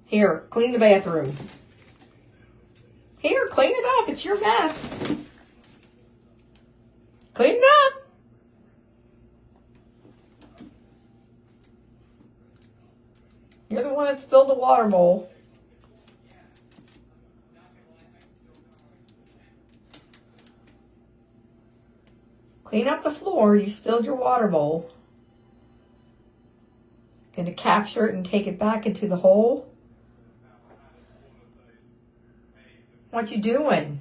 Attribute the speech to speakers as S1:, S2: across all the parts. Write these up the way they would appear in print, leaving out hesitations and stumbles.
S1: Here, clean the bathroom. Here, clean it up. It's your mess. Clean it up. You're the one that spilled the water bowl. Clean up the floor. You spilled your water bowl. Going to capture it and take it back into the hole. What you doing?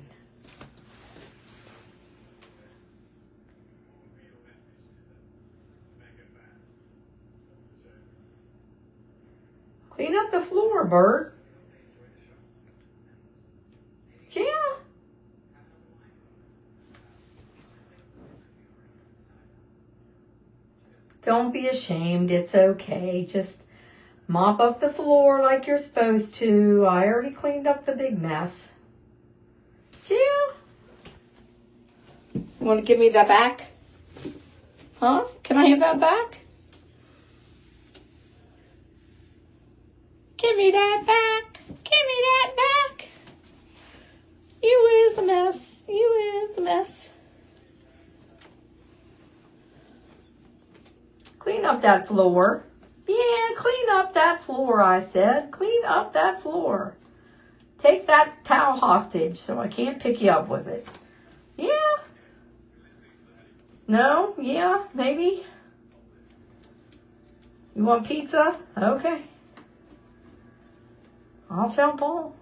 S1: Clean up the floor, Bert. Yeah. Don't be ashamed. It's okay. Just mop up the floor like you're supposed to. I already cleaned up the big mess. Yeah. You want to give me that back? Huh? Can I have that back? Give me that back. Give me that back. You is a mess. You is a mess. Clean up that floor. Yeah, clean up that floor, I said. Clean up that floor. Take that towel hostage so I can't pick you up with it. Yeah. No? Yeah? Maybe? You want pizza? Okay. I'll tell Paul.